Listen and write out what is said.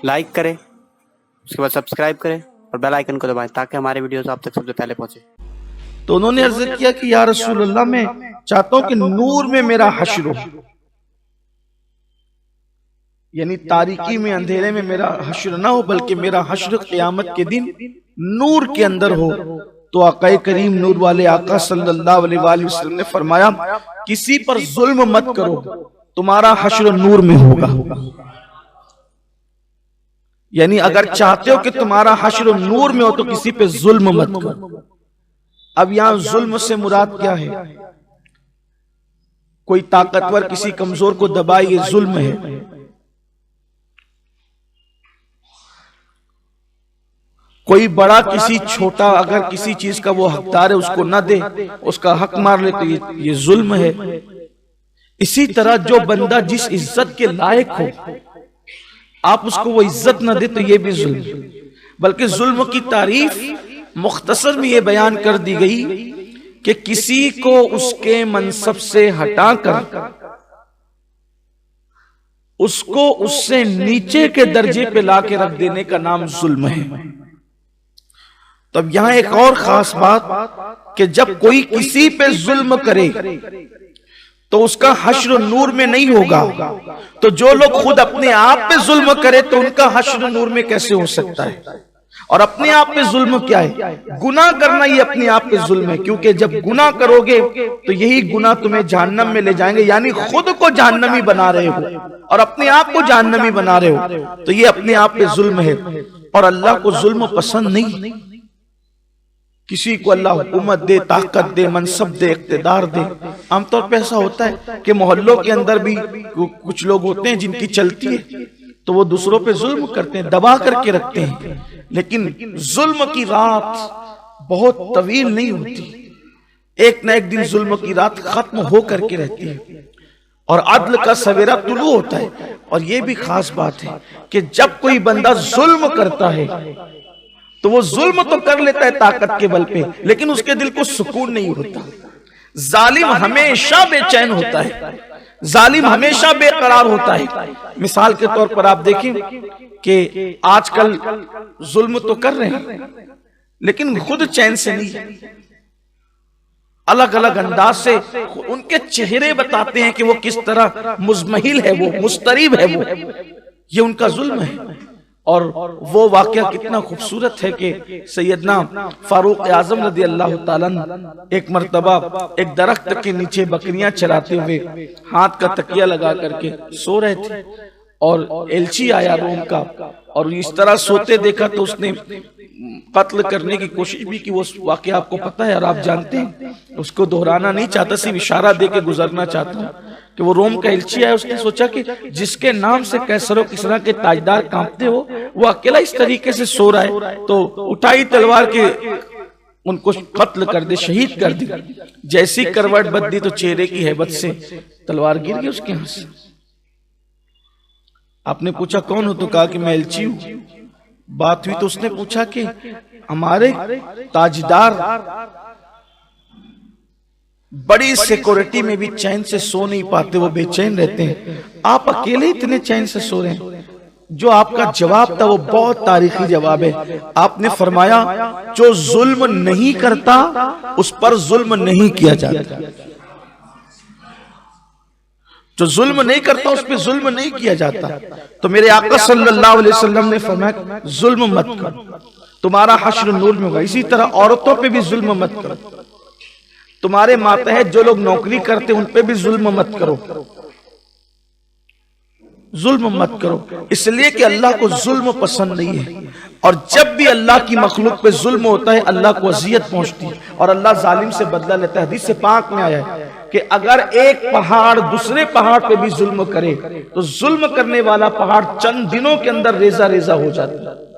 Like करें, उसके बाद सब्सक्राइब करें और बेल आइकन को दबाएं ताकि हमारे वीडियोस आप तक सबसे पहले पहुंचे। तो उन्होंने अर्ज किया कि या रसूल अल्लाह, मैं चाहता हूं कि नूर में मेरा हश्र हो, यानी तारीकी में अंधेरे में मेरा हश्र ना हो, बल्कि मेरा हश्र क़यामत के दिन नूर के अंदर हो। तो आका करीम नूर वाले आका सल्लल्लाहु अलैहि वसल्लम ने फरमाया, किसी पर जुल्म मत करो, तुम्हारा हश्र नूर में होगा। यानी अगर चाहते हो कि तुम्हारा हश्र नूर में हो तो किसी पे जुल्म मत करो। अब यहां जुल्म से मुराद क्या है? कोई ताकतवर किसी कमजोर को दबाए, ये जुल्म है। कोई बड़ा किसी छोटा, अगर किसी चीज का वो हकदार है उसको ना दे, उसका हक मार ले, तो ये जुल्म है। इसी तरह जो बंदा जिस इज्जत के लायक हो, आप उसको वो इज्जत ना दे, तो ये भी जुल्म। बल्कि जुल्म की तारीफ मुख्तसर में ये बयान कर दी गई कि किसी को उसके मनसब से हटाकर उसको उससे नीचे के दर्जे पे लाके रख देने का नाम जुल्म है। तब यहां एक और खास बात कि जब कोई किसी पे जुल्म करे तो उसका हश्र नूर में नहीं होगा। तो जो लोग खुद अपने आप पे जुल्म करे तो उनका हश्र नूर में कैसे हो सकता है? और अपने आप पे जुल्म क्या है? गुनाह करना ही अपने आप पे जुल्म है, क्योंकि जब गुनाह करोगे तो यही गुनाह तुम्हें जहन्नम में ले जाएंगे। यानी खुद को जहन्नमी बना रहे हो और अपने आप को जहन्नमी बना रहे हो, तो ये अपने आप पे जुल्म है। और अल्लाह को जुल्म पसंद नहीं। किसी को अल्लाह हुकूमत दे, ताकत दे, मनसब दे, इख्तिदार दे। आमतौर पर ऐसा होता है कि मोहल्लों के अंदर भी कुछ लोग होते हैं जिनकी चलती है तो वो दूसरों पे जुल्म करते हैं, दबा करके रखते हैं। लेकिन जुल्म की रात बहुत तवील नहीं होती, एक न एक दिन जुल्म की रात खत्म हो करके रहती है और अदल का सवेरा तुलू होता है। और ये भी खास बात है कि जब कोई बंदा जुल्म करता है तो वो जुल्म तो कर लेता है ताकत के बल पे, लेकिन उसके दिल को सुकून नहीं होता। जालिम हमेशा बेचैन होता है, जालिम हमेशा बेकरार होता है। मिसाल के तौर पर आप देखें कि आजकल जुल्म तो कर रहे हैं लेकिन खुद चैन से नहीं, अलग अलग अंदाज से उनके चेहरे बताते हैं कि वो किस तरह मुजमहिल है, वो मुस्तरीब है, वो ये उनका जुल्म है। और वो वाकया कितना खूबसूरत है कि सैयदना फारूक आजम रज़ी अल्लाह ताला एक मर्तबा एक दरख्त के नीचे बकरियां चराते हुए हाथ का तकिया लगा करके सो रहे थे और एलची आया रोम का, और इस तरह सोते देखा तो उसने कत्ल करने की कोशिश भी की। वो वाकया आपको पता है और आप जानते हैं, उसको दोहराना नहीं चाहता, सिर्फ इशारा दे के गुजरना चाहता हूँ कि वो रोम का एलची आया। उसने सोचा कि जिसके नाम से कैसरो किसरा के ताजदार कांपते हो वो अकेला इस तरीके से सो रहा है, तो उठाई तलवार के उनको कत्ल कर दे, शहीद कर दे। जैसी करवट बदली तो चेहरे की हैबत से तलवार गिर गई उसके हाथ से। आपने पूछा कौन हो? तो कहा कि मैं एलची हूं। बात हुई तो उसने पूछा कि हमारे ताजदार बड़ी सिक्योरिटी में भी चैन से सो नहीं पाते, वो बेचैन रहते हैं, आप अकेले इतने चैन से सो रहे हैं। जो आपका जवाब था वो बहुत तारीखी जवाब है। आपने फरमाया जो जुल्म नहीं करता उस पर जुल्म नहीं किया जाता, जो जुल्म नहीं करता उस पर जुल्म नहीं किया जाता। तो मेरे आका सल्लल्लाहु अलैहि वसल्लम ने फरमाया जुल्म मत करो, तुम्हारा हश्र नूर में होगा। इसी तरह औरतों पे भी जुल्म मत करो, तुम्हारे मातहत जो लोग नौकरी करते उन पे भी जुल्म मत करो, जुल्म मत करो, इसलिए कि अल्लाह को जुल्म पसंद नहीं है। और जब भी अल्लाह की मखलूक पे जुल्म होता है अल्लाह को अजियत पहुंचती है और अल्लाह जालिम से बदला लेता है। हदीस से पाक में आया है कि अगर एक पहाड़ दूसरे पहाड़ पे भी जुल्म करे तो जुल्म करने वाला पहाड़ चंद दिनों के अंदर रेजा रेजा हो जाता है।